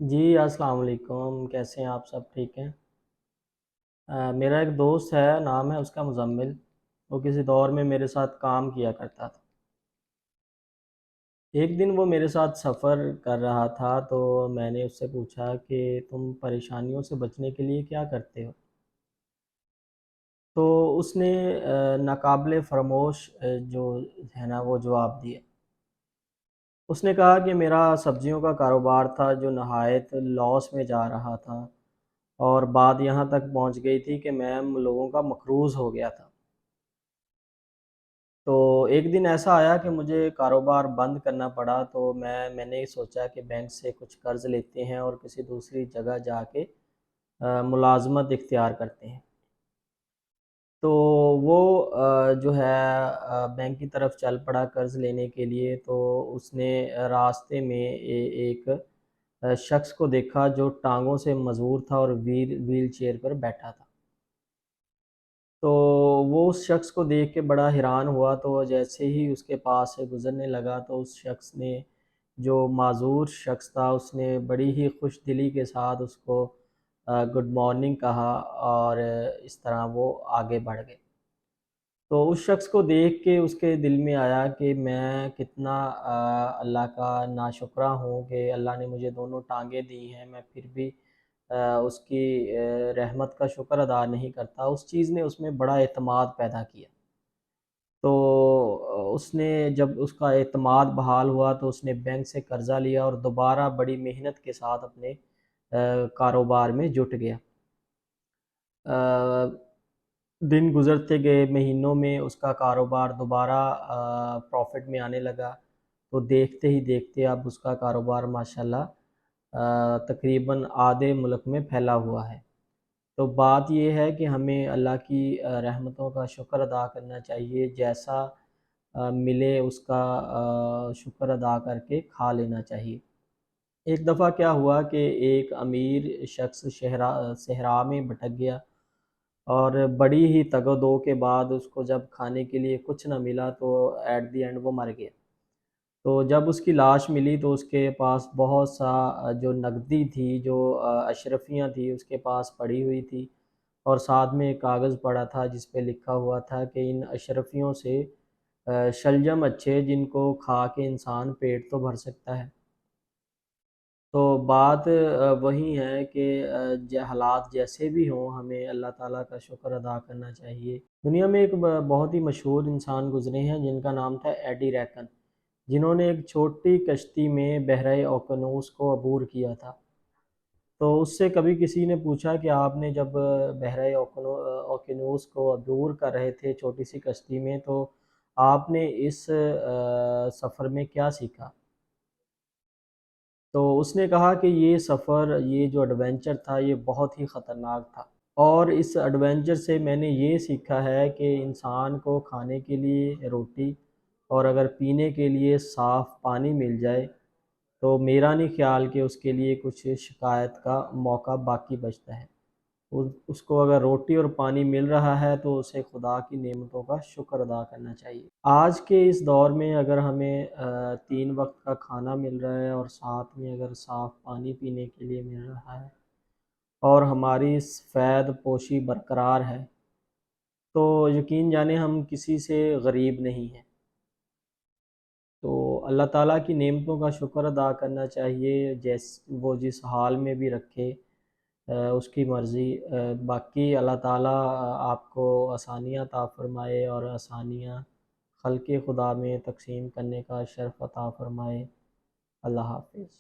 جی السلام علیکم، کیسے ہیں آپ؟ سب ٹھیک ہیں؟ میرا ایک دوست ہے، نام ہے اس کا مزمل۔ وہ کسی دور میں میرے ساتھ کام کیا کرتا تھا۔ ایک دن وہ میرے ساتھ سفر کر رہا تھا تو میں نے اس سے پوچھا کہ تم پریشانیوں سے بچنے کے لیے کیا کرتے ہو؟ تو اس نے ناقابل فراموش جو ہے نا وہ جواب دیا۔ اس نے کہا کہ میرا سبزیوں کا کاروبار تھا جو نہایت لاس میں جا رہا تھا، اور بات یہاں تک پہنچ گئی تھی کہ میں لوگوں کا مقروض ہو گیا تھا۔ تو ایک دن ایسا آیا کہ مجھے کاروبار بند کرنا پڑا، تو میں نے سوچا کہ بینک سے کچھ قرض لیتے ہیں اور کسی دوسری جگہ جا کے ملازمت اختیار کرتے ہیں۔ تو وہ جو ہے بینک کی طرف چل پڑا قرض لینے کے لیے۔ تو اس نے راستے میں ایک شخص کو دیکھا جو ٹانگوں سے معذور تھا اور ویل چیئر پر بیٹھا تھا۔ تو وہ اس شخص کو دیکھ کے بڑا حیران ہوا، تو جیسے ہی اس کے پاس سے گزرنے لگا تو اس شخص نے، جو معذور شخص تھا، اس نے بڑی ہی خوش دلی کے ساتھ اس کو گڈ مارننگ کہا، اور اس طرح وہ آگے بڑھ گئے۔ تو اس شخص کو دیکھ کے اس کے دل میں آیا کہ میں کتنا اللہ کا ناشکرہ ہوں کہ اللہ نے مجھے دونوں ٹانگیں دی ہیں، میں پھر بھی اس کی رحمت کا شکر ادا نہیں کرتا۔ اس چیز نے اس میں بڑا اعتماد پیدا کیا۔ تو اس نے، جب اس کا اعتماد بحال ہوا تو اس نے بینک سے قرضہ لیا اور دوبارہ بڑی محنت کے ساتھ اپنے کاروبار میں جٹ گیا۔ دن گزرتے گئے، مہینوں میں اس کا کاروبار دوبارہ پروفٹ میں آنے لگا۔ تو دیکھتے ہی دیکھتے اب اس کا کاروبار ماشاءاللہ تقریباً آدھے ملک میں پھیلا ہوا ہے۔ تو بات یہ ہے کہ ہمیں اللہ کی رحمتوں کا شکر ادا کرنا چاہیے، جیسا ملے اس کا شکر ادا کر کے کھا لینا چاہیے۔ ایک دفعہ کیا ہوا کہ ایک امیر شخص صحرا میں بھٹک گیا، اور بڑی ہی تگ و دو کے بعد اس کو جب کھانے کے لیے کچھ نہ ملا تو ایٹ دی اینڈ وہ مر گیا۔ تو جب اس کی لاش ملی تو اس کے پاس بہت سا جو نقدی تھی، جو اشرفیاں تھی، اس کے پاس پڑی ہوئی تھی، اور ساتھ میں ایک کاغذ پڑا تھا جس پہ لکھا ہوا تھا کہ ان اشرفیوں سے شلجم اچھے جن کو کھا کے انسان پیٹ تو بھر سکتا ہے۔ تو بات وہی ہے کہ حالات جیسے بھی ہوں، ہمیں اللہ تعالیٰ کا شکر ادا کرنا چاہیے۔ دنیا میں ایک بہت ہی مشہور انسان گزرے ہیں جن کا نام تھا ایڈی ریکن، جنہوں نے ایک چھوٹی کشتی میں بحیرہ اوقیانوس کو عبور کیا تھا۔ تو اس سے کبھی کسی نے پوچھا کہ آپ نے جب بحیرہ اوقیانوس کو عبور کر رہے تھے چھوٹی سی کشتی میں، تو آپ نے اس سفر میں کیا سیکھا؟ تو اس نے کہا کہ یہ سفر، یہ جو ایڈونچر تھا، یہ بہت ہی خطرناک تھا، اور اس ایڈونچر سے میں نے یہ سیکھا ہے کہ انسان کو کھانے کے لیے روٹی اور اگر پینے کے لیے صاف پانی مل جائے تو میرا نہیں خیال کہ اس کے لیے کچھ شکایت کا موقع باقی بچتا ہے۔ اس کو اگر روٹی اور پانی مل رہا ہے تو اسے خدا کی نعمتوں کا شکر ادا کرنا چاہیے۔ آج کے اس دور میں اگر ہمیں 3 وقت کا کھانا مل رہا ہے اور ساتھ میں اگر صاف پانی پینے کے لیے مل رہا ہے اور ہماری فید پوشی برقرار ہے، تو یقین جانیں ہم کسی سے غریب نہیں ہیں۔ تو اللہ تعالیٰ کی نعمتوں کا شکر ادا کرنا چاہیے، وہ جس حال میں بھی رکھے، اس کی مرضی۔ باقی اللہ تعالیٰ آپ کو آسانیاں عطا فرمائے، اور آسانیاں خلق خدا میں تقسیم کرنے کا شرف عطا فرمائے۔ اللہ حافظ۔